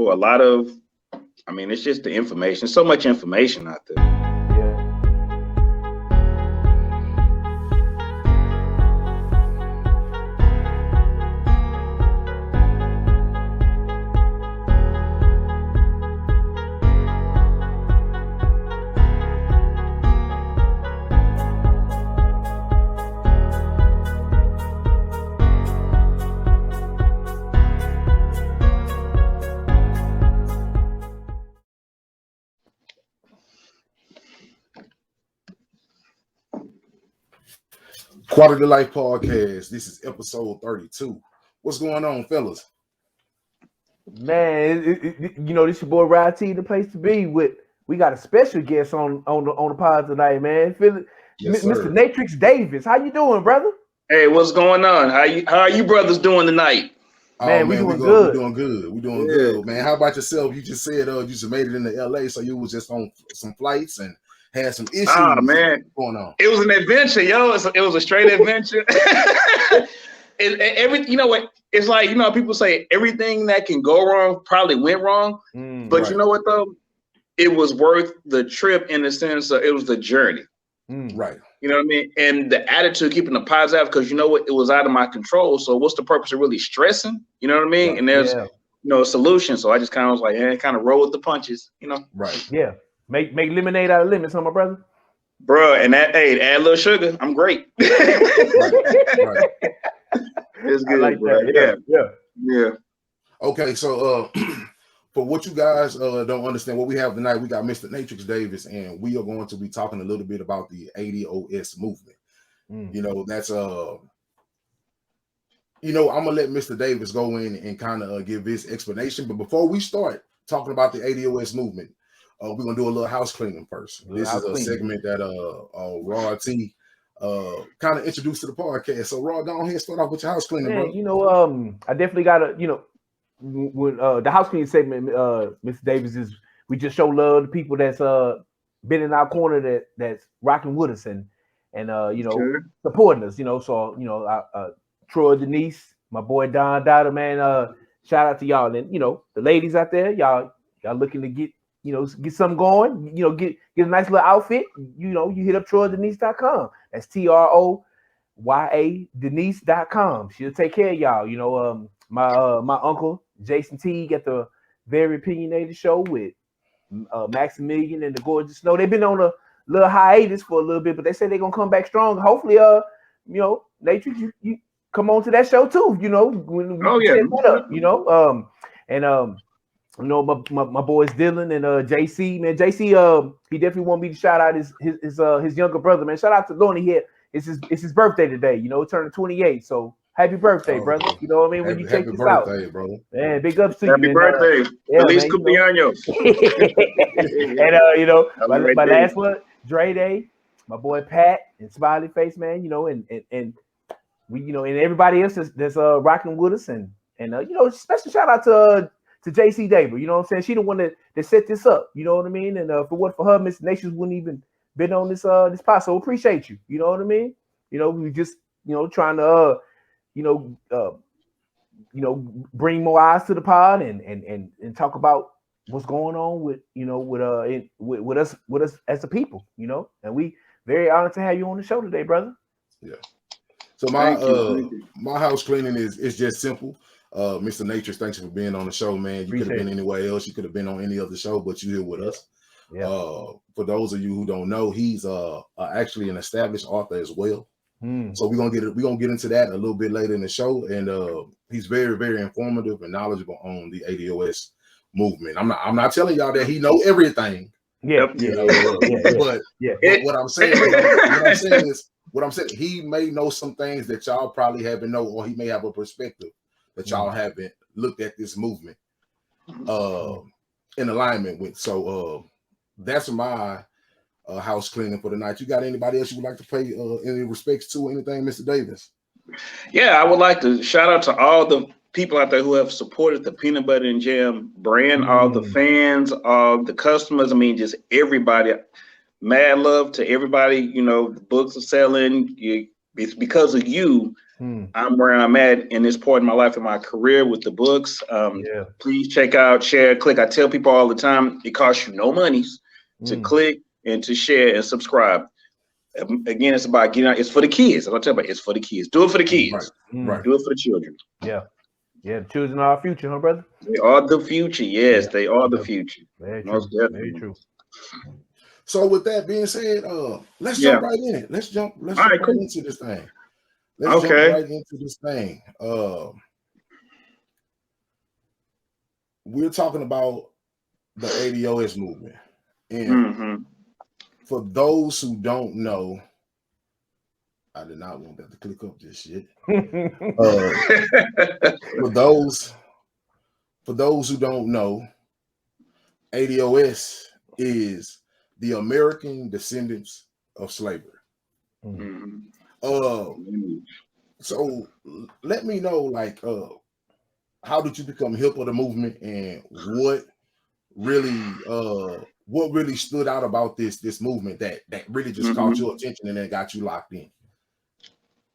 for a lot of, I mean, it's just the information. So much information out there. Quality Life Podcast. This is episode 32. What's going on, fellas? Man, you know, this your boy Rod T, the place to be. We got a special guest on the pod tonight, man. Yes, Mr. Natrix Davis. How you doing, brother? Hey, what's going on? How are you brothers doing tonight? Man, we doing good. We're doing good, man. How about yourself? You just said you just made it into LA, so you was just on some flights and had some issues man. Going on. It was an adventure, yo. It was a straight adventure. You know what? It's like, you know, people say everything that can go wrong probably went wrong. But You know what, though? It was worth the trip in the sense of it was the journey. Right. You know what I mean? And the attitude, keeping the positive, because you know what? It was out of my control. So what's the purpose of really stressing? You know what I mean? Right. And there's a solution. So I just kind of was like, hey, kind of roll with the punches, you know? Right. Yeah. Make lemonade out of lemons, huh, my brother? Bro, and add a little sugar. I'm great. Right. It's good, like bro. Yeah. Okay, so for what you guys don't understand, what we have tonight, we got Mr. Natrix Davis, and we are going to be talking a little bit about the ADOS movement. You know, that's you know, I'm gonna let Mr. Davis go in and kind of give his explanation. But before we start talking about the ADOS movement, we're gonna do a little house cleaning first. This is a segment that Rod T kind of introduced to the podcast. So Rod, go ahead and start off with your house cleaning, bro. You know, I definitely gotta, you know, when the house cleaning segment, Mr. Davis, is we just show love to people that's been in our corner that's rocking with us and you know, supporting us, you know. So, you know, Troy, Denise, my boy Don Dada, man, shout out to y'all. And you know, the ladies out there, y'all looking to get something going, you know, get a nice little outfit, you know, you hit up TroyDenise.com. That's TROYA Denise.com. She'll take care of y'all. You know, my uncle Jason T got the Very Opinionated Show with Maximilian and the Gorgeous Snow. They've been on a little hiatus for a little bit, but they say they're gonna come back strong. Hopefully, you know, Natrix, you come on to that show too, you know, when we set that up, you know, you know, my boys Dylan and JC, man. JC, he definitely want me to shout out his younger brother, man. Shout out to Lonnie here. It's his birthday today, you know, turning 28. So happy birthday, brother. You know what I mean? When you check this out, brother. Man, big ups to you. Happy birthday. Feliz cumpleaños. And you know, my last one, Dre Day, my boy Pat and Smiley Face, man, you know, and we, you know, and everybody else that's rocking with us, and you know, special shout out to JC Davis, you know what I'm saying? She the one that set this up, you know what I mean? And for her, Miss Nations wouldn't even been on this pod. So appreciate you, you know what I mean? You know, we just, you know, trying to you know, bring more eyes to the pod and talk about what's going on with, you know, with us as a people, you know. And we very honored to have you on the show today, brother. Yeah. So my house cleaning is just simple. Mr. Natrix, thanks for being on the show, man. You could have been anywhere else. You could have been on any other show, but you're here with us. Yeah. For those of you who don't know, he's actually an established author as well. So we're gonna get into that a little bit later in the show. And he's very, very informative and knowledgeable on the ADOS movement. I'm not telling y'all that he know everything. But what I'm saying is he may know some things that y'all probably haven't know, or he may have a perspective that y'all haven't looked at this movement in alignment with. So that's my house cleaning for the night. You got anybody else you would like to pay any respects to, anything, Mr. Davis? Yeah, I would like to shout out to all the people out there who have supported the Peanut Butter and Jam brand, all the fans, all the customers. I mean, just everybody. Mad love to everybody. You know, the books are selling. It's because of you. I'm where I'm at in this point in my life, in my career with the books. Please check out, share, click. I tell people all the time, it costs you no monies to click and to share and subscribe. Again, it's about getting out. It's for the kids. I'll tell you, it's for the kids. Do it for the kids. Right. Do it for the children. Yeah. The children are our future, huh, brother? They are the future. Yes, they are the future. Very Most true. definitely. Very true. So with that being said, let's jump right in it. Let's jump right into this thing. Let's jump right into this thing. We're talking about the ADOS movement. And for those who don't know, I did not want that to click up this shit. For those who don't know, ADOS is the American Descendants of Slavery. So let me know, like, how did you become hip of the movement, and what really stood out about this movement that really just caught your attention and then got you locked in?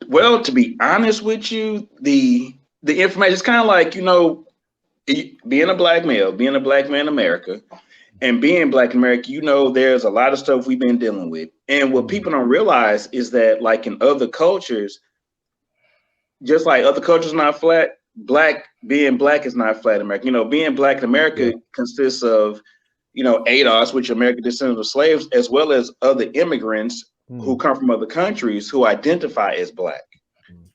Well, to be honest with you, the information is kind of like, you know, being a black male, being a black man in America, and being black in America, you know, there's a lot of stuff we've been dealing with. And what people don't realize is that, like in other cultures, just like other cultures not flat, being black is not flat in America. You know, being black in America consists of, you know, ADOS, which are American descendants of slaves, as well as other immigrants who come from other countries who identify as black.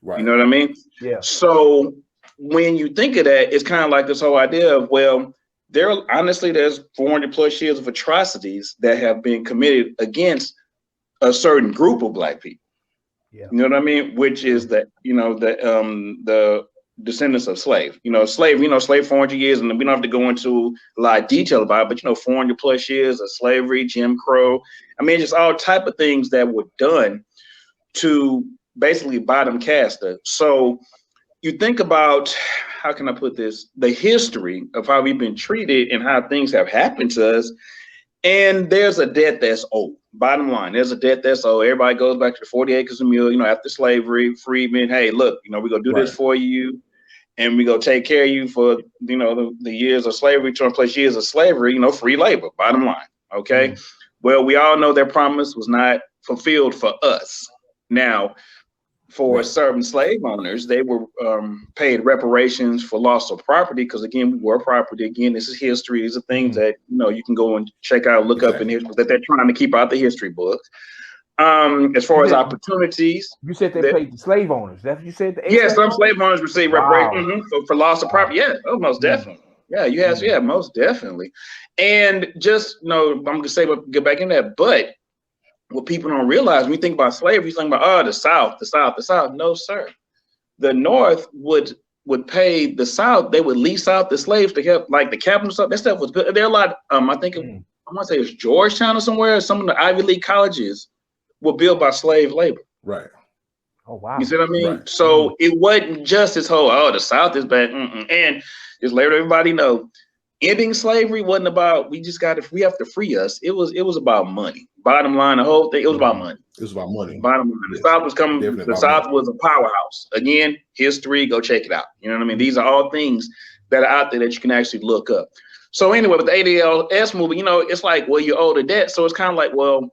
Right. You know what I mean? Yeah. So when you think of that, it's kind of like this whole idea of, well, there's 400 plus years of atrocities that have been committed against a certain group of black people. Yeah. You know what I mean? Which is the descendants of slave. You know, slave 400 years, and we don't have to go into a lot of detail about it, but, you know, 400 plus years of slavery, Jim Crow. I mean, just all type of things that were done to basically bottom cast us. So you think about, how can I put this, the history of how we've been treated and how things have happened to us. And there's a debt that's owed. Bottom line, there's a debt that's owed. Everybody goes back to the 40 acres a mule, you know, after slavery, freedmen. Hey, look, you know, we're going to do this for you, and we're going to take care of you for, you know, the years of slavery, 200 plus years of slavery, you know, free labor, bottom line. Okay. Well, we all know their promise was not fulfilled for us. Now, for certain slave owners, they were paid reparations for loss of property, because, again, we were property. Again, this is history. These are things that, you know, you can go and check out, look up in history, that they're trying to keep out the history books. As far as opportunities, you said they paid the slave owners. That's what you said. Some slave owners receive reparations for loss of property. Yeah, most definitely. Yeah, you have. Yeah, most definitely. And just, you know, I'm gonna say, get back in that, but what people don't realize, when you think about slavery, you think about, the South. No, sir. The North would pay the South. They would lease out the slaves to help, like the capital stuff. That stuff was good. There are a lot. I think I want to say it's Georgetown or somewhere. Some of the Ivy League colleges were built by slave labor. Right. Oh wow. You see what I mean? Right. So it wasn't just this whole, the South is bad. And just let everybody know, ending slavery wasn't about, we have to free us. It was about money. Bottom line, the whole thing, it was about money. It was about money. Bottom line, the South was coming. The South was a powerhouse. Again, history, go check it out. You know what I mean? These are all things that are out there that you can actually look up. So anyway, with the ADOS movement, you know, it's like, well, you owe the debt. So it's kind of like, well,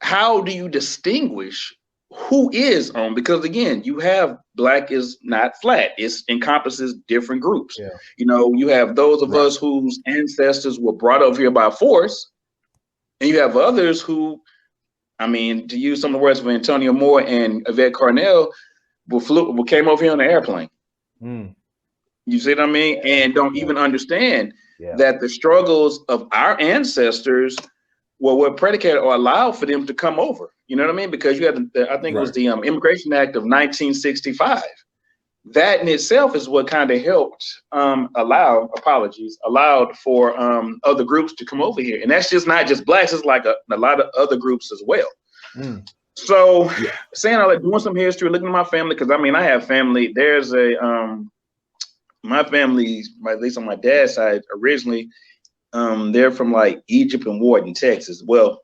how do you distinguish who is on? Because again, you have black is not flat. It encompasses different groups. Yeah. You know, you have those of us whose ancestors were brought over here by force, and you have others who, I mean, to use some of the words of Antonio Moore and Yvette Carnell, came over here on an airplane. You see what I mean? And don't even understand that the struggles of our ancestors were predicated or allowed for them to come over. You know what I mean? Because you had, I think it was the Immigration Act of 1965. That in itself is what kind of helped allowed for other groups to come over here. And that's just not just blacks, it's like a lot of other groups as well. So saying I like doing some history, looking at my family, because I mean, I have family. There's my family, at least on my dad's side, originally, they're from like Egypt and Warden, Texas. Well,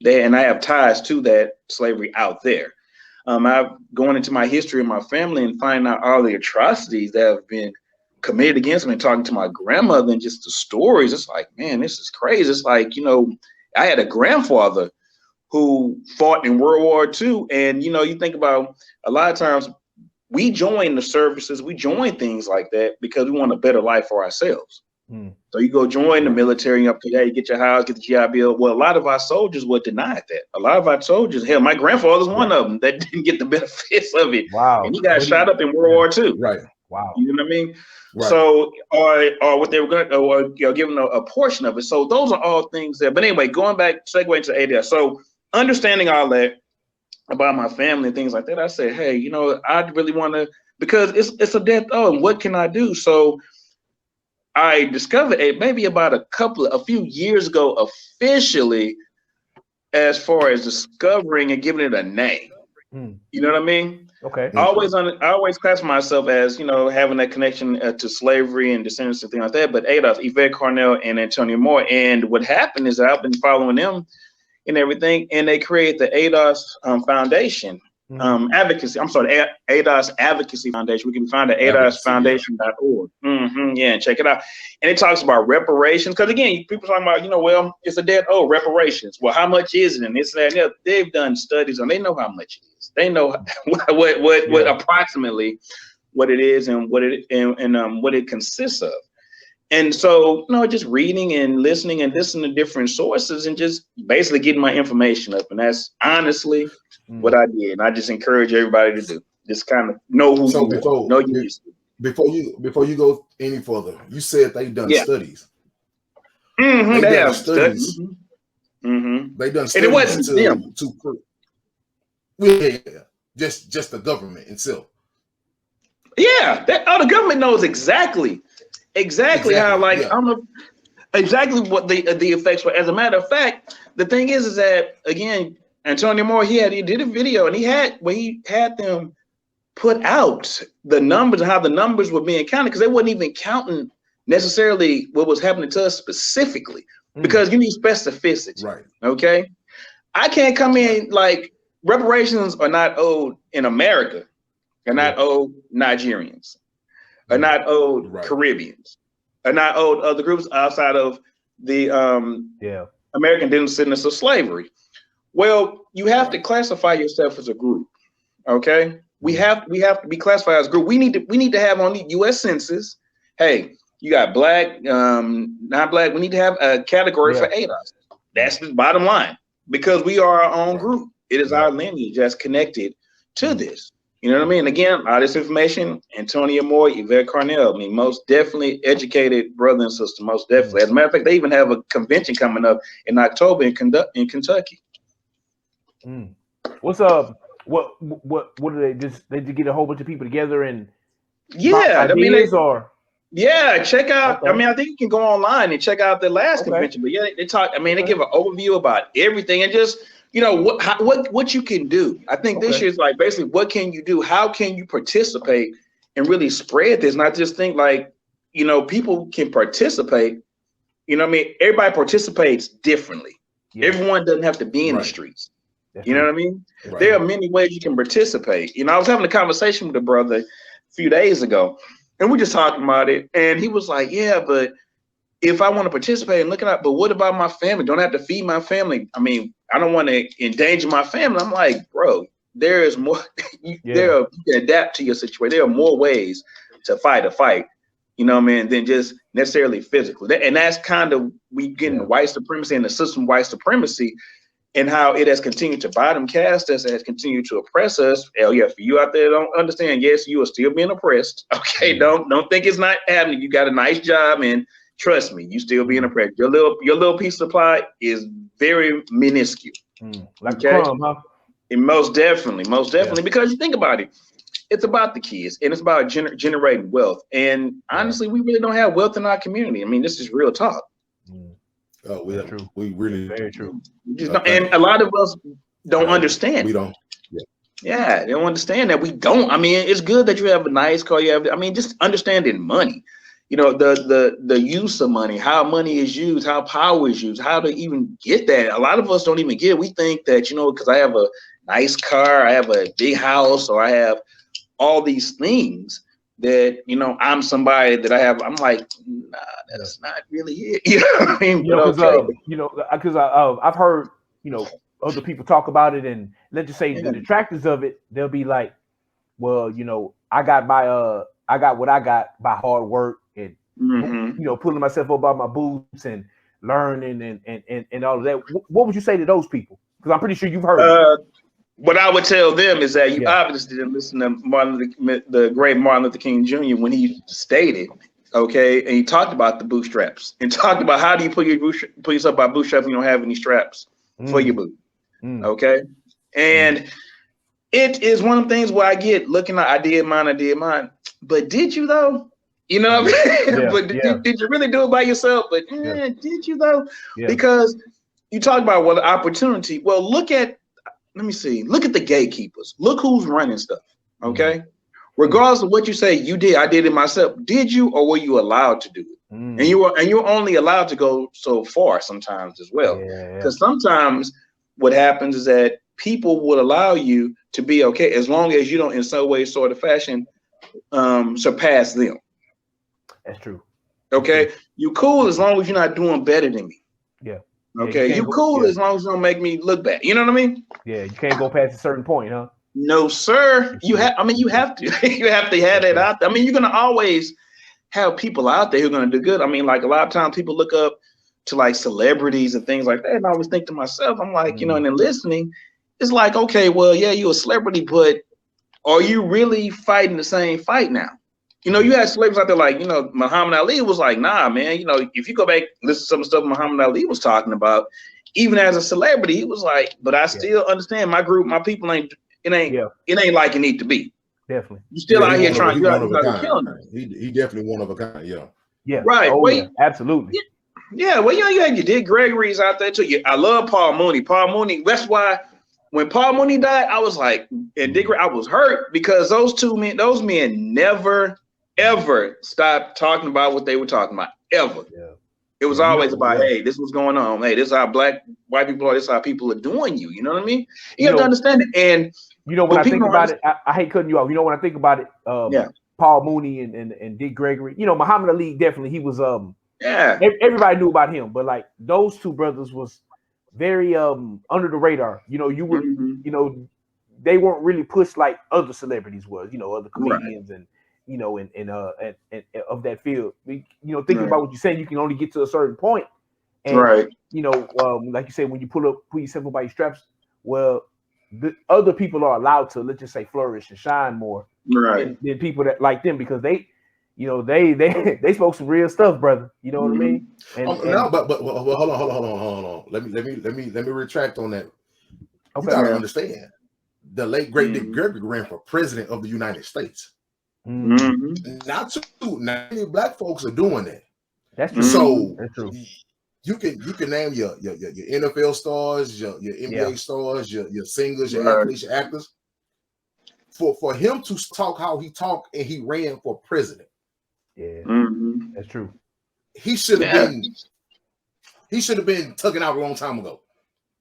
and I have ties to that slavery out there. I've going into my history of my family and finding out all the atrocities that have been committed against me, and talking to my grandmother and just the stories. It's like, man, this is crazy. It's like, I had a grandfather who fought in World War II. And, you think about a lot of times we join the services, we join things like that because we want a better life for ourselves. So you go join the military, you get your house, get the GI Bill. Well, a lot of our soldiers were denied that. A lot of our soldiers, hell, my grandfather's one of them that didn't get the benefits of it. Wow. And he got shot up in World War II. Right. Wow. You know what I mean? Right. So, or what they were going to, or giving a portion of it. So those are all things there. But anyway, going back, segue into ADOS. So understanding all that about my family and things like that, I said, hey, I really want to, because it's a death. Oh, and what can I do? So I discovered maybe about a few years ago, officially, as far as discovering and giving it a name. You know what I mean? Okay. I always class myself as, having that connection to slavery and descendants and things like that. But ADOS, Yvette Carnell and Antonio Moore. And what happened is I've been following them and everything, and they create the ADOS Foundation. Advocacy. I'm sorry, ADOS Advocacy Foundation. We can find it at adosfoundation.org. Yeah, and check it out. And it talks about reparations. Because again, people talking about, well, it's a debt. Oh, reparations. Well, how much is it? And this and that. And they've done studies and they know how much it is. They know what approximately what it is and what it consists of. And so, just reading and listening to different sources and just basically getting my information up. And that's honestly what I did. And I just encourage everybody to do. Just kind of know who you are. Know you before you go any further, you said they've done studies. They have studies. They done studies. And it wasn't them. Just the government itself. Yeah, the government knows exactly how, like, I don't know exactly what the effects were. As a matter of fact, the thing is that, again, Antonio Moore, he did a video and he had them put out the numbers and how the numbers were being counted, because they wasn't even counting necessarily what was happening to us specifically, because you need specificity. Right. Okay. I can't come in like reparations are not owed in America. They're not owed Nigerians. Are not owed Caribbeans. Are not owed other groups outside of the American descendants of slavery. Well, you have to classify yourself as a group. Okay, we have to be classified as a group. We need to have on the U.S. Census. Hey, you got black, not black. We need to have a category for ADOS. That's the bottom line, because we are our own group. It is our lineage that's connected to this. You know what I mean? Again, all this information, Antonio Moore, Yvette Carnell, I mean, most definitely educated brother and sister, most definitely. As a matter of fact, they even have a convention coming up in October in Kentucky. What's up? What do they just get a whole bunch of people together and check out. Okay. I mean, I think you can go online and check out the last convention, but they talk. I mean, they give an overview about everything and just what you can do. I think this year is like basically what can you do? How can you participate and really spread this? Not just think like people can participate. You know what I mean? Everybody participates differently. Yeah. Everyone doesn't have to be in the streets. You know what I mean? Right. There are many ways you can participate. I was having a conversation with a brother a few days ago, and we just talking about it. And he was like, yeah, but if I want to participate and look it up, but what about my family? Don't I have to feed my family? I mean, I don't want to endanger my family. I'm like, bro, there is more. You can adapt to your situation. There are more ways to fight a fight, you know what I mean, than just necessarily physically. And that's kind of, we getting white supremacy and the system white supremacy, and how it has continued to bottom cast us, has continued to oppress us. Hell yeah, for you out there don't understand, yes, you are still being oppressed. Okay, don't think it's not happening. You got a nice job, and trust me, you still being oppressed. Your little piece of supply is very minuscule. Like crumb, huh? And most definitely, because you think about it, it's about the kids and it's about generating wealth. And honestly, we really don't have wealth in our community. I mean, this is real talk. Oh, we really very true. And a lot of us don't understand. We don't. Yeah, they don't understand that we don't. I mean, it's good that you have a nice car. Just understanding money. The use of money, how money is used, how power is used, how to even get that. A lot of us don't even get it. We think that, because I have a nice car, I have a big house, or I have all these things that, you know, I'm somebody that I'm like, nah, that's not really it. You know what I mean? You know, because I've heard, you know, other people talk about it, and let's just say the detractors of it, they'll be like, well, you know, I got what I got by hard work and you know, pulling myself up by my boots and learning and all of that. What would you say to those people? Because I'm pretty sure you've heard it. What I would tell them is that you obviously didn't listen to the great Martin Luther King Jr. when he stated, okay, and he talked about the bootstraps and talked about how do you pull yourself by bootstraps when you don't have any straps for your boot, okay? And it is one of the things where I get looking like I did mine, but did you though? You know what I mean? But did you really do it by yourself? But did you though? Because you talk about the opportunity. Well, look at the gatekeepers. Look who's running stuff. Okay. Regardless of what you say, you did, I did it myself. Did you, or were you allowed to do it? And you're only allowed to go so far sometimes as well. Because sometimes what happens is that people would allow you to be okay as long as you don't in some way, sort of fashion, surpass them. That's true. Okay. You cool as long as you're not doing better than me. Yeah. Okay. You cool as long as you don't make me look bad. You know what I mean? Yeah. You can't go past a certain point, huh? No, sir. You have to you have to have that out there. I mean, you're gonna always have people out there who are gonna do good. I mean, like a lot of times people look up to like celebrities and things like that. And I always think to myself, I'm like, you know, and then listening, it's like, okay, well, yeah, you're a celebrity, but are you really fighting the same fight now? You know, you had celebrities out there like, you know, Muhammad Ali was like, nah, man, you know, if you go back, listen to some of the stuff Muhammad Ali was talking about, even as a celebrity, he was like, but I still understand my group, my people it ain't like it need to be. Definitely. You still out here trying to kill him. He definitely one of a kind, Yeah. Right. Oh, well, absolutely. Yeah, well, you had your Dick Gregory's out there too. I love Paul Mooney. Paul Mooney, that's why when Paul Mooney died, I was like, and Dick, I was hurt because those men never, ever stopped talking about what they were talking about, ever. Yeah. It was always about, hey, this was going on. Hey, this is how white people are. This is how people are doing you. You know what I mean? You have to understand it. And you know, when I think about it, I hate cutting you off. You know, when I think about it, Paul Mooney and Dick Gregory, you know, Muhammad Ali, definitely, he was, everybody knew about him, but like those two brothers was very under the radar. You know, you were, you know, they weren't really pushed like other celebrities was, you know, other comedians and, you know, and of that field. You know, thinking about what you're saying, you can only get to a certain point. And, you know, like you said, when you pull yourself up by your straps, well, the other people are allowed to, let's just say, flourish and shine more than people that like them, because they, you know, they spoke some real stuff, brother. You know what I mean? No, but hold on. Let me retract on that. Okay. You gotta understand, the late great Dick Gregory ran for president of the United States. Not many black folks are doing that. That's true. So that's true. You can name your NFL stars, your NBA stars, your singers, your athletes, your actors. For him to talk how he talked and he ran for president. Yeah, that's true. He should have been. He should have been taken out a long time ago.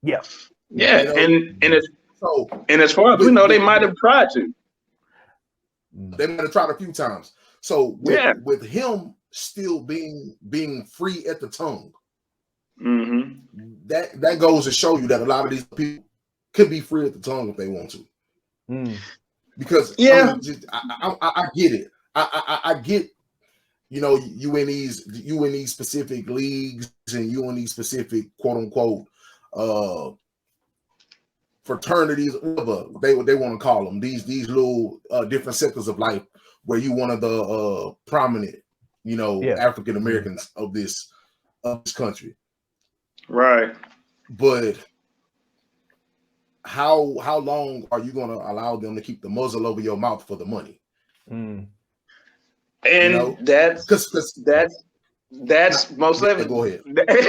Yeah, yeah, you know? and as far as we know, they might have tried to. They might have tried a few times. So with him still being free at the tongue, that goes to show you that a lot of these people could be free at the tongue if they want to. Because I get it. I get. You know, you in these specific leagues and you in these specific quote unquote fraternities, whatever they want to call them, these little different sectors of life where you one of the prominent, you know, African Americans of this country. Right. But how long are you going to allow them to keep the muzzle over your mouth for the money? And you know? that's most of it. Go ahead.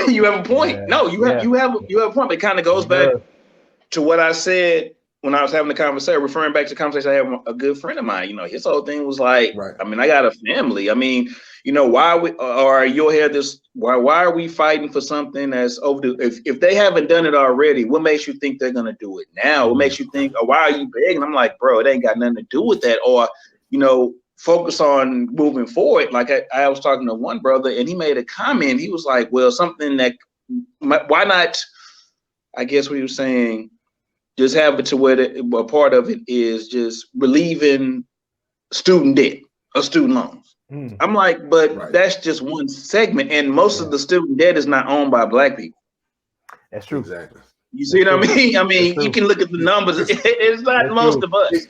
You have a point. No, you have a point. It kind of goes back to what I said when I was having the conversation, referring back to the conversation I had with a good friend of mine, you know, his whole thing was like, Right. I mean, I got a family. I mean, you know, why you'll hear this? Why are we fighting for something that's overdue? If they haven't done it already, what makes you think they're gonna do it now? What makes you think, why are you begging? I'm like, bro, it ain't got nothing to do with that. Or, you know, focus on moving forward. Like I was talking to one brother, and he made a comment. He was like, well, something that why not? I guess what he was saying. Just have it to where a part of it is just relieving student debt or student loans. I'm like, but that's just one segment, and most of the student debt is not owned by Black people. That's true. Exactly. You see what I mean? I mean, you can look at the numbers. It's not most of us.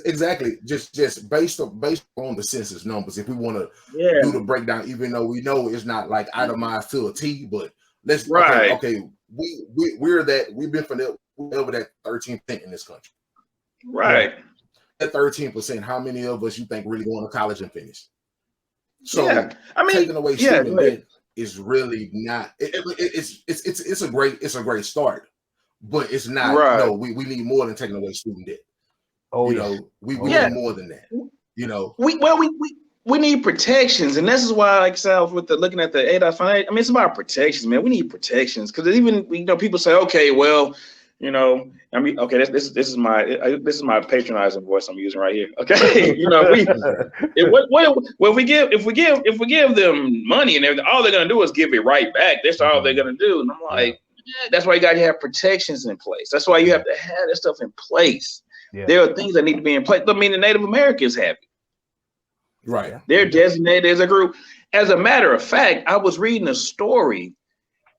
Exactly. Just based on the census numbers. If we want to do the breakdown, even though we know it's not like itemized to a T, but let's okay. We're that we've been over that 13% in this country. Right. That 13%, how many of us you think really going to college and finish? So I mean, taking away student debt is really not it's a great start, but it's not no, we need more than taking away student debt. We need more than that. You know, we need protections, and this is why, like I said, with the looking at the ADOS, I mean, it's about protections, man. We need protections because even people say, okay, well, you know, I mean, okay, this is my patronizing voice I'm using right here. Okay, you know, if we give them money and everything, all they're gonna do is give it right back. That's all they're gonna do. And I'm like, that's why you got to have protections in place. That's why you have to have that stuff in place. There are things that need to be in place. I mean, the Native Americans have it. Right. They're designated as a group. As a matter of fact, I was reading a story,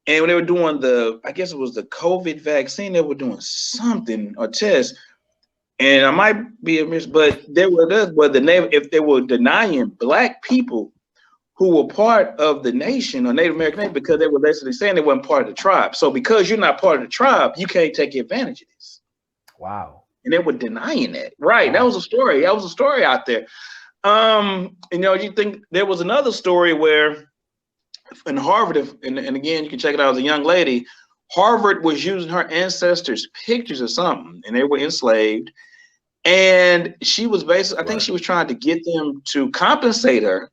and when they were doing I guess it was the COVID vaccine, they were doing something or test, and I might be a miss, but if they were denying Black people who were part of the nation or Native American nation, because they were basically saying they weren't part of the tribe. So because you're not part of the tribe, you can't take advantage of this. Wow. And they were denying that. Right. Wow. That was a story. That was a story out there. You think there was another story where in Harvard, and again, you can check it out as a young lady, Harvard was using her ancestors' pictures or something, and they were enslaved. And she was basically, I think she was trying to get them to compensate her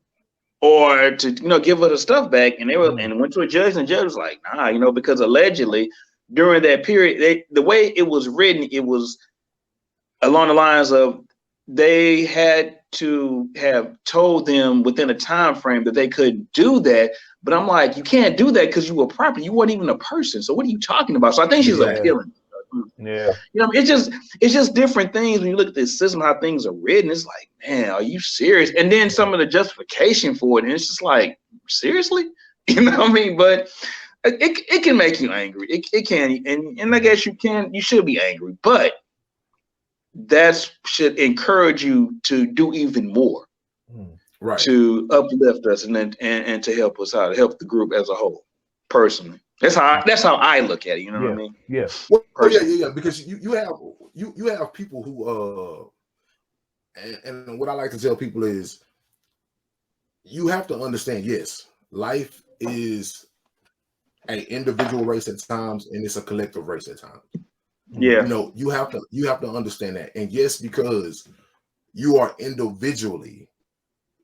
or to, give her the stuff back. And they were, and went to a judge, and the judge was like, nah, because allegedly during that period, the way it was written, it was along the lines of they had to have told them within a time frame that they couldn't do that. But I'm like, you can't do that because you were property. You weren't even a person. So what are you talking about? So I think she's appealing. Yeah. It's just different things when you look at this system, how things are written. It's like, man, are you serious? And then some of the justification for it, and it's just like, seriously? You know what I mean? But it can make you angry. It can, and I guess you should be angry, but that should encourage you to do even more, right? To uplift us and to help us out, help the group as a whole. Personally, that's how I look at it. You know what I mean? Yeah. Well, yeah. Because you have people who and what I like to tell people is you have to understand. Yes, life is an individual race at times, and it's a collective race at times. Yeah, you have to understand that. And yes, because you are individually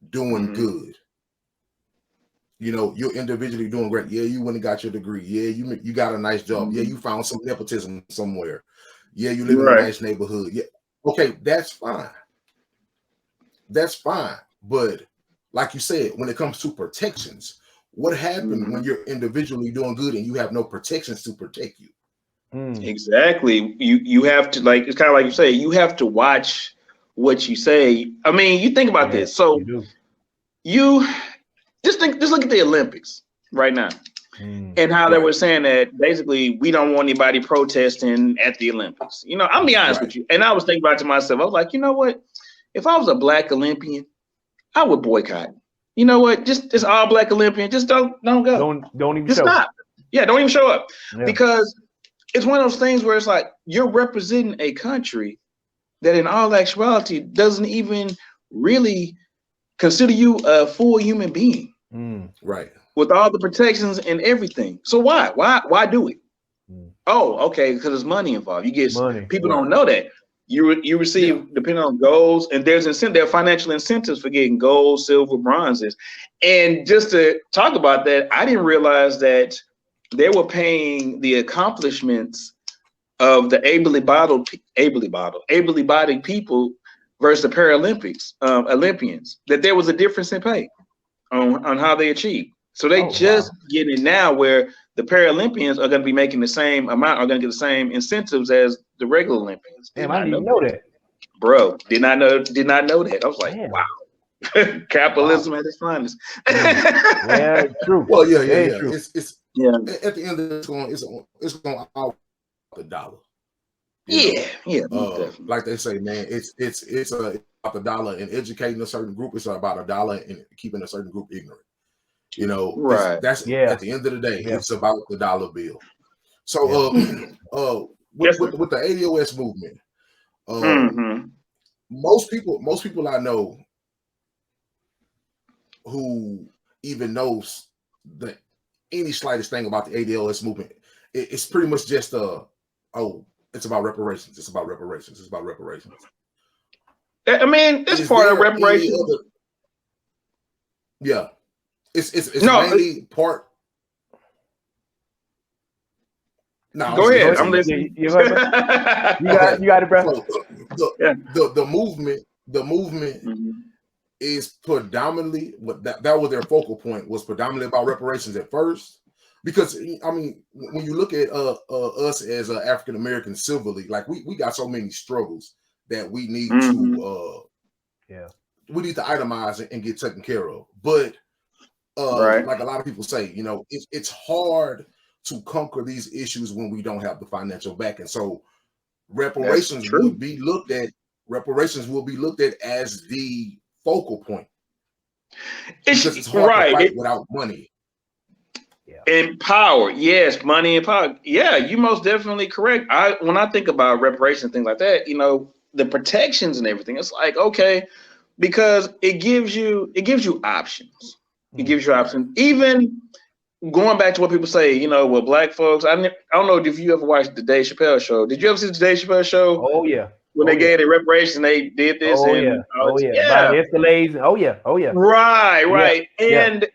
doing good. You're individually doing great. Yeah, you went and got your degree. Yeah, you got a nice job. Yeah, you found some nepotism somewhere. Yeah, you live in a nice neighborhood. Yeah, okay, that's fine. That's fine. But like you said, when it comes to protections, what happens when you're individually doing good and you have no protections to protect you? Exactly. You have to, like, it's kind of like you say, you have to watch what you say. I mean, you think about this. So you just look at the Olympics right now and how they were saying that basically we don't want anybody protesting at the Olympics. I'll be honest with you. And I was thinking about it to myself. I was like, you know what? If I was a Black Olympian, I would boycott. You know what? Just all Black Olympian. Just don't go. Don't even just show stop. Yeah, don't even show up because it's one of those things where it's like you're representing a country that in all actuality doesn't even really consider you a full human being. Right. With all the protections and everything. So why do it? Oh, okay, because there's money involved. You get Money. people don't know that. You receive depending on goals, and there are financial incentives for getting gold, silver, bronzes. And just to talk about that, I didn't realize that they were paying the accomplishments of the able-bodied people versus the Paralympics Olympians, that there was a difference in pay on how they achieved. So they getting it now where the Paralympians are going to be making the same amount, are going to get the same incentives as the regular Olympians. Damn, I didn't even know that. Bro, did not know that. I was like, wow. Capitalism at its finest. Yeah, true. Well, yeah. True. It's at the end of it, it's going out the dollar. Yeah. Like they say, man, it's about the dollar in educating a certain group. It's about a dollar in keeping a certain group ignorant. Right. That's at the end of the day, it's about the dollar bill. So with the ADOS movement, most people I know who even knows that any slightest thing about the ADOS movement, it's pretty much just it's about reparations. It's about reparations. It's about reparations. I mean, it's part of reparations. Yeah. It's mainly part. No, go ahead. I'm listening. You got it, bro. So, the movement is predominantly that was their focal point, was predominantly about reparations at first. Because I mean, when you look at us as African American civilly, like we got so many struggles that we need to we need to itemize and get taken care of. But like a lot of people say, it's hard to conquer these issues when we don't have the financial backing. So reparations will be looked at as the focal point. Because it's hard to fight without money. And power, yes, money and power. Yeah, you most definitely correct. When I think about reparations, things like that, the protections and everything, it's like, okay, because it gives you options. It gives you options. Even going back to what people say, with black folks, I don't know if you ever watched the Dave Chappelle show. Did you ever see the Dave Chappelle show? Oh yeah. When they gave the reparations, they did this. By the Escalades. Oh yeah. Right. Yeah. And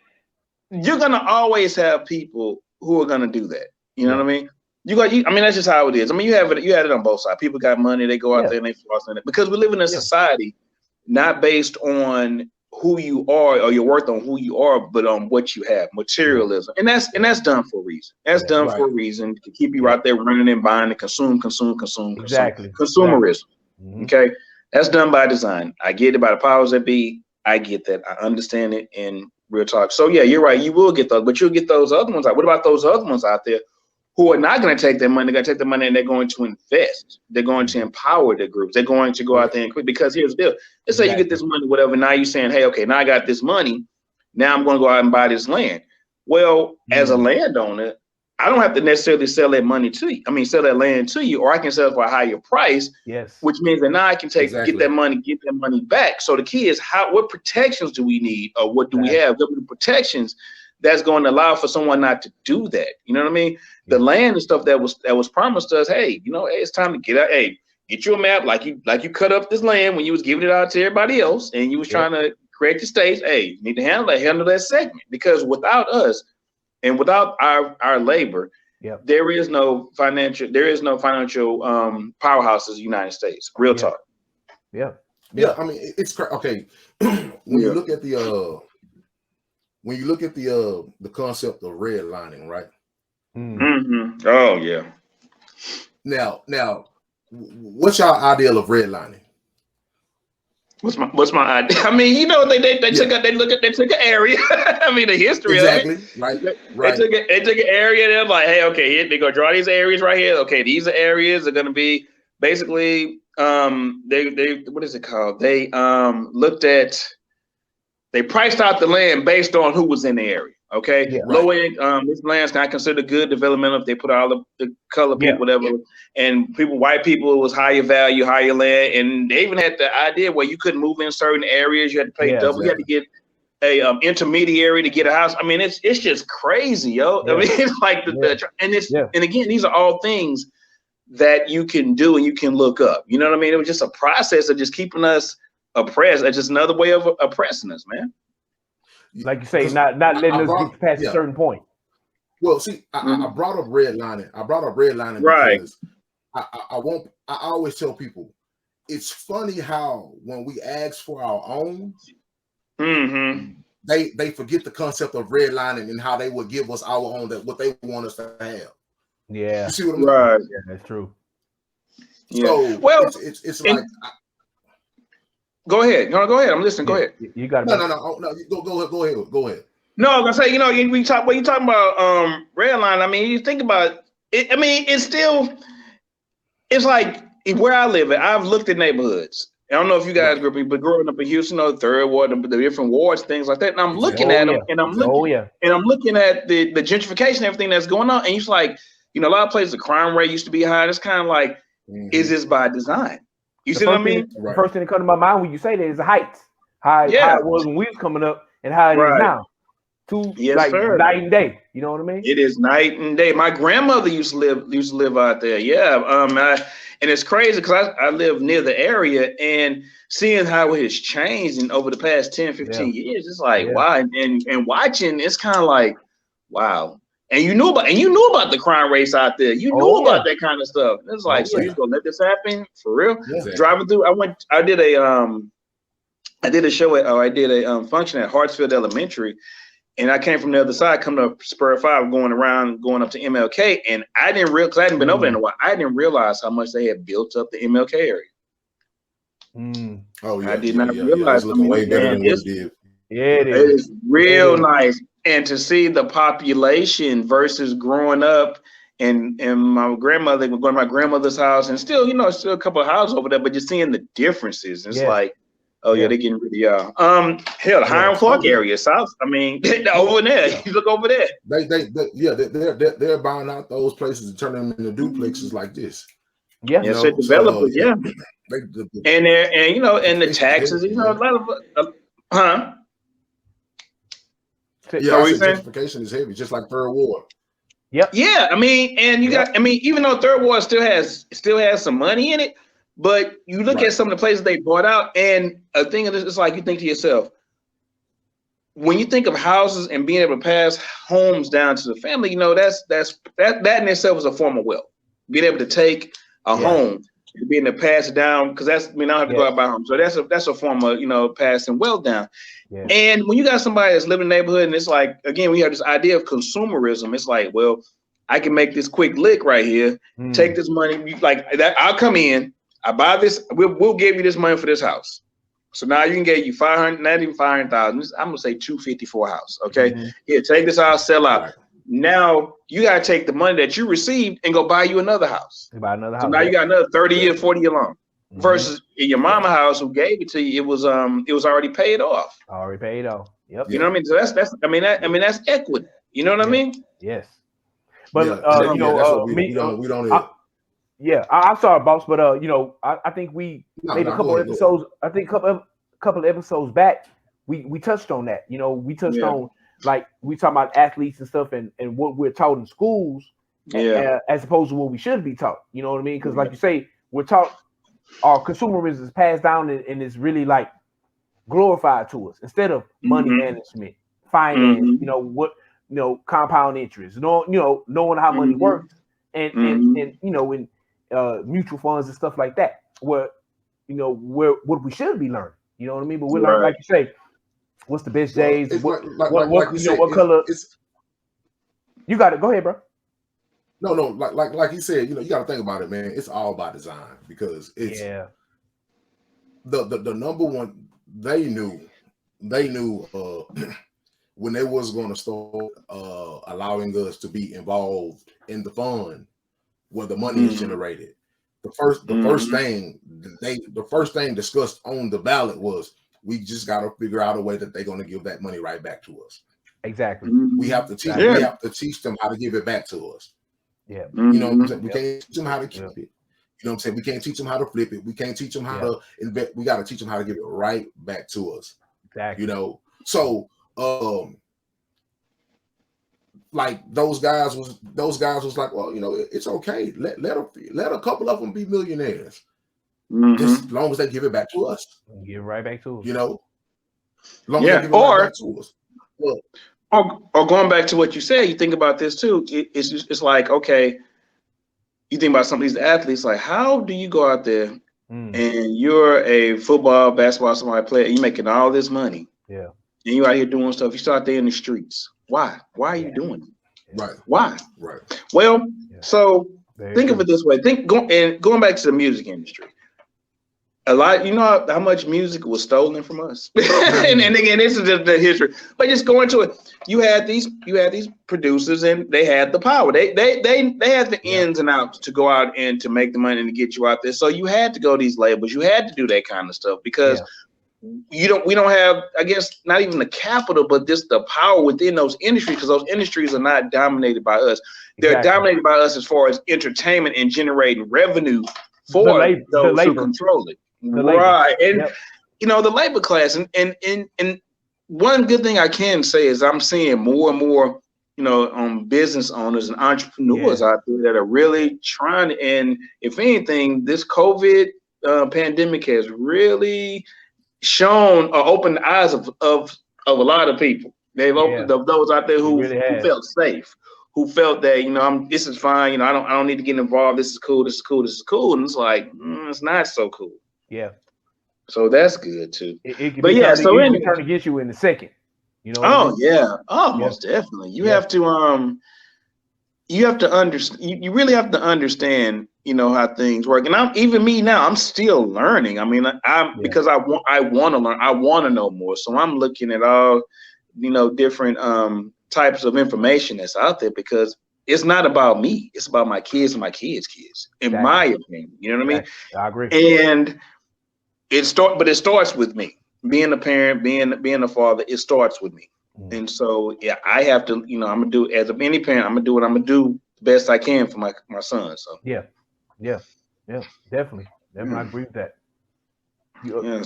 you're gonna always have people who are gonna do that. You know what I mean? I mean, that's just how it is. I mean, you had it on both sides. People got money, they go out there and they floss in it. Because we live in a society not based on who you are or your worth on who you are, but on what you have, materialism. And that's done for a reason. That's done for a reason to keep you out there running and buying and consume. Exactly. Consumerism. Okay. That's done by design. I get it by the powers that be. I get that. I understand it in real talk. So yeah, you're right. You will get those, but you'll get those other ones out. What about those other ones out there who are not going to take their money? They're going to take the money and they're going to invest. They're going to empower the groups. They're going to go out there and quit. Because here's the deal. Let's say you get this money, whatever. Now you're saying, hey, okay, now I got this money. Now I'm going to go out and buy this land. Well, as a landowner, I don't have to necessarily sell that money to you. I mean, sell that land to you, or I can sell it for a higher price. Yes. Which means that now I can get that money back. So the key is what protections do we need, or what do we have? What are the protections that's going to allow for someone not to do that? You know what I mean? The land and stuff that was promised to us. Hey, hey, it's time to get out. Hey, get you a map, like you cut up this land when you was giving it out to everybody else, and you was trying to create the states. Hey, you need to handle that segment, because without us and without our labor, there is no financial powerhouse as the United States. Real talk. Yeah. I mean, it's okay. When you look at the concept of redlining, right? Oh yeah. Now, what's your ideal of redlining? What's my idea? I mean, they took an area. I mean, the history of it. Right. They took an area and they're like, hey, okay, here they're gonna draw these areas right here. Okay, these are areas are gonna be basically they what is it called? They priced out the land based on who was in the area. Okay, low income, this land's not considered good development if they put all the color people, whatever, and white people, it was higher value, higher land, and they even had the idea where you couldn't move in certain areas. You had to pay double. You had to get a intermediary to get a house. I mean, it's just crazy, yo. Yeah. I mean, it's like and again, these are all things that you can do and you can look up. You know what I mean? It was just a process of just keeping us oppressed. It's just another way of oppressing us, man. Like you say, not letting us get past a certain point. Well, see, I brought up redlining. Right. Because I always tell people, it's funny how when we ask for our own, they forget the concept of redlining and how they would give us our own, that what they want us to have. Yeah. You see what I mean? Right. Yeah, that's true. So well, it's like. Go ahead. No, go ahead. I'm listening. Go ahead. You got no. Go ahead. No, I was gonna say, you know, when you talking about redline, I mean, you think about it. I mean, it's like where I live at. I've looked at neighborhoods. I don't know if you guys grew up, but growing up in Houston, the third ward, the different wards, things like that. And I'm looking at them, and I'm looking at the gentrification, everything that's going on. And it's like, you know, a lot of places the crime rate used to be high. It's kind of like, is this by design? You see what I mean? The first thing that comes to my mind when you say that is the heights. How it was when we was coming up and how it is now. Night and day. You know what I mean? It is night and day. My grandmother used to live out there. Yeah. And it's crazy because I live near the area, and seeing how it has changed in over the past 10, 15 years, it's like, wow. And watching, it's kind of like, wow. And you knew about the crime rates out there. You knew about that kind of stuff. It's like, so you're gonna let this happen for real? Exactly. Driving through, I did a show I did a function at Hartsfield Elementary, and I came from the other side, coming up Spur 5, going up to MLK, and I didn't realize, because I hadn't been over there in a while, I didn't realize how much they had built up the MLK area. Oh yeah, I did not realize. It's looking way better than what it did. Yeah, it is. It's real nice. And to see the population versus growing up and my grandmother, going to my grandmother's house, and still, you know, still a couple of houses over there, but just seeing the differences, it's like, oh yeah, they're getting rid of y'all. Hell, the Hiram Clark area, south. I mean, over there. You look over there. They're buying out those places and turning them into duplexes like this. Yeah, yes, developers. And the taxes. You know, a lot of gentrification is heavy, just like third ward. Yep. Yeah, I mean, and you got, I mean, even though third ward still has some money in it, but you look at some of the places they bought out, and a thing of this, it's like you think to yourself, when you think of houses and being able to pass homes down to the family, you know, that in itself is a form of wealth. Being able to take a home, being able to pass it down, because I don't have to go out buy a home. So that's a form of, you know, passing wealth down. Yeah. And when you got somebody that's living in the neighborhood, and it's like, again, we have this idea of consumerism. It's like, well, I can make this quick lick right here, take this money, like that. I'll come in, I buy this, we'll give you this money for this house. So now you can get you 500, not even 500,000. I'm gonna say 250 for a house. Okay, here, take this house, sell out. Right. Now you gotta take the money that you received and go buy you another house. Buy another house. So now you got another 30-year, 40-year loan. Versus in your mama house who gave it to you, it was already paid off. Already paid off. Yep. You know what I mean? So that's equity. You know what I mean? Yes. But I'm sorry, boss, but you know, I think we maybe a couple of episodes. I think a couple of episodes back, we touched on that. You know, we touched on, like, we talking about athletes and stuff, and what we're taught in schools, as opposed to what we should be taught. You know what I mean? Because like you say, we're taught. Our consumerism is passed down and is really like glorified to us instead of money management, finance, compound interest, knowing how money works and in mutual funds and stuff like that. What we should be learning, you know what I mean? But we're learning, like you say, what's the best days? What color? You got it. Go ahead, bro. No, like he said, you got to think about it, man. It's all by design, because it's the number one. They knew when they was going to start allowing us to be involved in the fund where the money is generated. The first thing discussed on the ballot was, we just got to figure out a way that they're going to give that money right back to us. Exactly. We have to teach. We have to teach them how to give it back to us. Yeah. You know what I'm saying? We can't teach them how to keep it. You know what I'm saying? We can't teach them how to flip it. We can't teach them how to invest. We got to teach them how to give it right back to us. Exactly. You know, So like those guys was like, well, you know, it's okay. Let a couple of them be millionaires. Just as long as they give it back to us. Give it right back to us. You know? As long as they give it right back to us. Well, or going back to what you said, you think about this too. It's like, okay, you think about some of these athletes, like how do you go out there and you're a football, basketball, somebody player, and you're making all this money. Yeah. And you out here doing stuff. You start there in the streets. Why? Why are you doing it? Right. Why? Right. Well, so think of it this way. Going back to the music industry. A lot, you know how much music was stolen from us, and again, this is just the history. But just going to it, you had these producers, and they had the power. They had the ins and outs to go out and to make the money and to get you out there. So you had to go to these labels. You had to do that kind of stuff because we don't have, I guess, not even the capital, but just the power within those industries, because those industries are not dominated by us. They're dominated by us as far as entertainment and generating revenue for those who control it. Right. And you know, the labor class, and one good thing I can say is I'm seeing more and more, you know, business owners and entrepreneurs out there that are really trying to, and if anything, this COVID pandemic has really shown or opened the eyes of a lot of people. They've opened up those out there who felt safe, who felt that, you know, this is fine, you know, I don't need to get involved. This is cool. This is cool. This is cool. And it's like, it's not so cool. Yeah. So that's good too. But yeah, so it can turn against you in a second. You know. Oh yeah. Oh, most definitely. You have to understand. You really have to understand, you know, how things work. And I'm still learning. I mean, because I want to learn. I want to know more. So I'm looking at all, you know, different types of information that's out there, because it's not about me. It's about my kids and my kids' kids, in my opinion. You know what I mean? I agree. And it starts with me. Being a parent, being a father, it starts with me. And so I have to, you know, I'm gonna do, as any parent, I'm gonna do what I'm gonna do the best I can for my son. So definitely. I agree with that.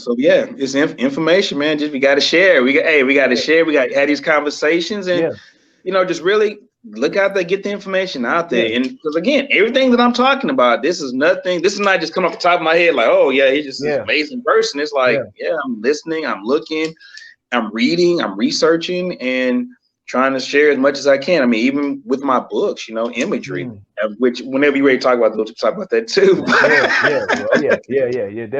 So it's information, man. Just we gotta share. We gotta share. We gotta have these conversations, and you know, just really look out there, get the information out there. And because again, everything that I'm talking about, this is not just coming off the top of my head like, oh yeah, he's just an amazing person. It's like, I'm listening, I'm looking, I'm reading, I'm researching, and trying to share as much as I can. I mean, even with my books, you know, imagery, which whenever you're ready to talk about those, talk about that too. Definitely.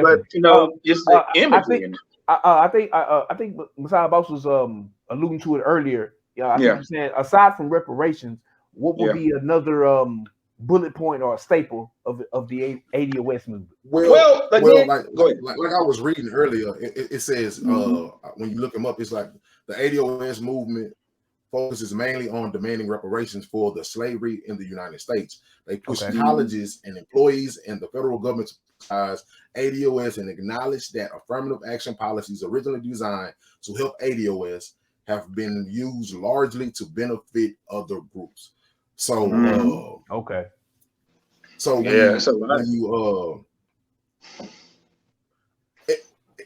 But you know, just the imagery. I think Messiah Boss was alluding to it earlier. I think you're saying, aside from reparations, what would be another bullet point or a staple of the ADOS movement? Well, like I was reading earlier, it says when you look them up, it's like the ADOS movement focuses mainly on demanding reparations for the slavery in the United States. They push colleges and employees and the federal government to prioritize ADOS and acknowledge that affirmative action policies originally designed to help ADOS have been used largely to benefit other groups. So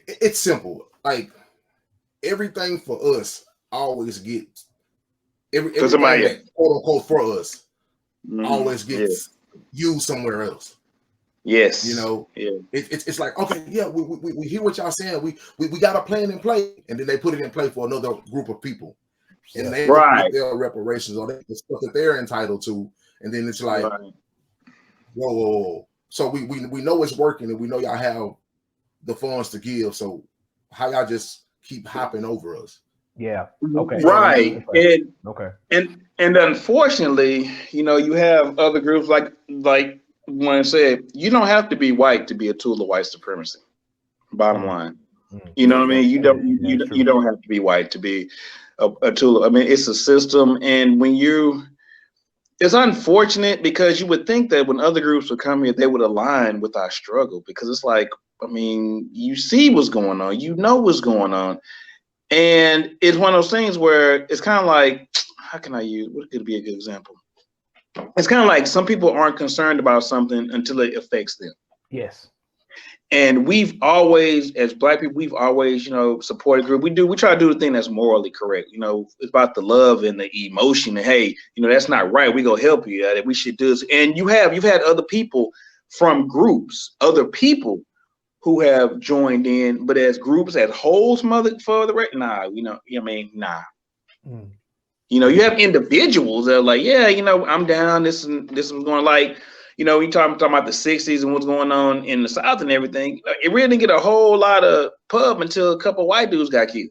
it's simple. Like everything for us always gets everything that, quote unquote, for us always gets used somewhere else. Yes, you know, it's like, okay, we hear what y'all saying. We got a plan in play, and then they put it in play for another group of people, and they get their reparations or the stuff that they're entitled to, and then it's like, whoa. So we know it's working, and we know y'all have the funds to give. So how y'all just keep hopping over us? Right. And unfortunately, you know, you have other groups like when I said, you don't have to be white to be a tool of white supremacy. Bottom line, you know what I mean? You don't have to be white to be a tool. I mean, it's a system, and it's unfortunate because you would think that when other groups would come here, they would align with our struggle, because it's like, I mean, you see what's going on, you know what's going on, and it's one of those things where it's kind of like, what could be a good example? It's kind of like some people aren't concerned about something until it affects them. Yes. And we've always, as Black people, we've always, you know, supported group. We try to do the thing that's morally correct. You know, it's about the love and the emotion. And hey, you know, that's not right. We gonna help you. That we should do this. And you've had other people from groups, other people who have joined in, but as groups, as wholes, nah, you know, I mean, nah. Mm. You know, you have individuals that are like, yeah, you know, I'm down. This is going, like, you know, we talking about the 60s and what's going on in the South and everything. It really didn't get a whole lot of pub until a couple of white dudes got killed.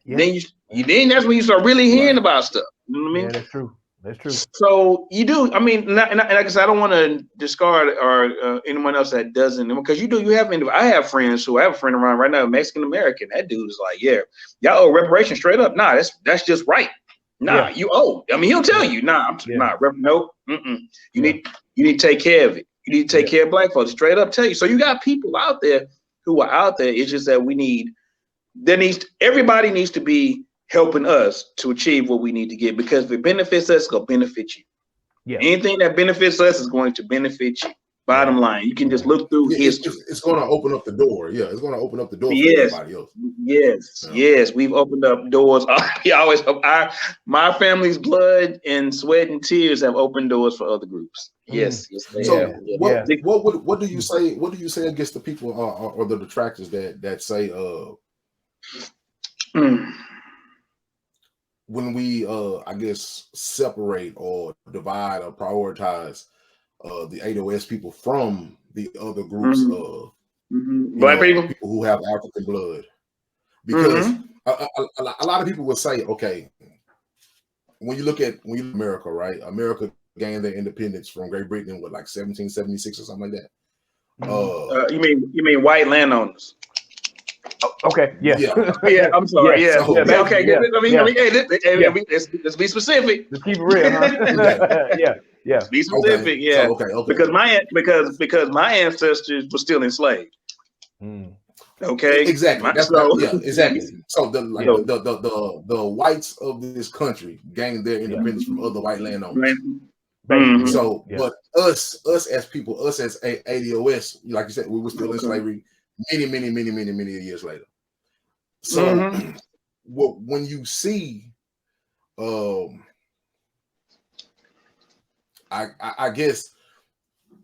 Yeah. Then that's when you start really hearing about stuff. You know what I mean? Yeah, that's true. That's true. So you do. I mean, and like I said, I don't want to discard or anyone else that doesn't, because you do. You have. I have friends who I have a friend around right now, Mexican American. That dude is like, yeah, y'all owe reparations straight up. Nah, that's just right. Nah, you owe. I mean, he'll tell you. Nah, nope. You need to take care of it. You need to take care of Black folks. Straight up tell you. So you got people out there who are out there. It's just that everybody needs to be helping us to achieve what we need to get, because if it benefits us, it's gonna benefit you. Yeah. Anything that benefits us is going to benefit you. Bottom line, you can just look through history. It's going to open up the door. Yeah, it's going to open up the door for everybody else. Yes, we've opened up doors. My family's blood and sweat and tears have opened doors for other groups. Yes, they have. What do you say? What do you say against the people or the detractors that say when we I guess separate or divide or prioritize the ADOS people from the other groups of Black people who have African blood, because a lot of people will say, okay, when you look at America, right? America gained their independence from Great Britain in 1776 or something like that. You mean white landowners? Okay. Yeah. I'm sorry. Let's be specific. Let's keep it real. Huh? Yeah. Be specific. Okay. Because my ancestors were still enslaved. Okay. Exactly. Exactly. So the whites of this country gained their independence from other white landowners. So, but us as people, us as ADOS, like you said, we were still in slavery many years later. So when you see I guess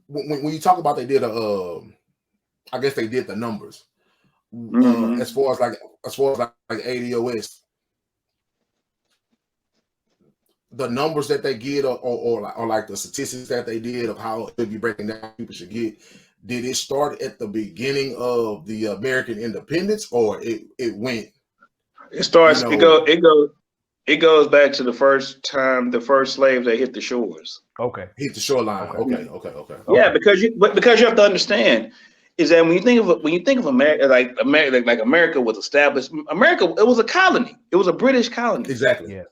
when you talk about they did I guess they did the numbers as far as ADOS, the numbers that they get or like the statistics that they did of how it should be breaking down people should get. Did it start at the beginning of the American independence, or it went? It starts. It goes back to the first time the first slaves that hit the shores. Okay, hit the shoreline. Okay. Yeah, because you have to understand is that when you think of America, like America was established. America, it was a colony. It was a British colony. Exactly. Yeah.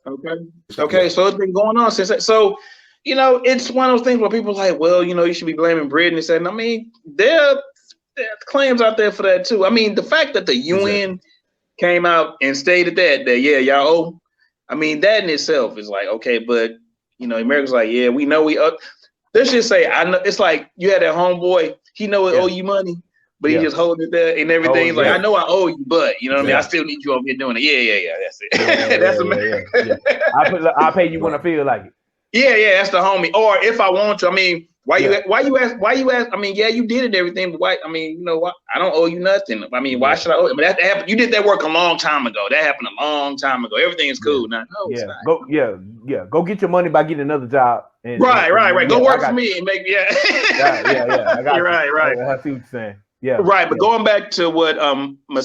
Okay. So it's been going on since that. So. You know, it's one of those things where people are like, well, you know, you should be blaming Britain and saying, I mean, there are claims out there for that too. I mean, the fact that the UN came out and stated that y'all owe, I mean, that in itself is like, okay, but you know, America's like, yeah, we know let's just say, I know it's like you had that homeboy, he know it owe you money, but he just holding it there and everything. He's like, I know I owe you, but you know what I mean? I still need you over here doing it. Yeah, that's it. That's America. I'll pay you when I feel like it. Yeah, that's the homie. Or if I want to, I mean, why you ask? I mean, yeah, you did it and everything, but why? I mean, you know what? I don't owe you nothing. I mean, why should I owe you? I mean, that happened. You did that work a long time ago. That happened a long time ago. Everything is cool now. No, it's not. Go get your money by getting another job. Right. Go work for me and make yeah. I got You're right. I see what you're saying. Yeah. Right, but going back to what Messiah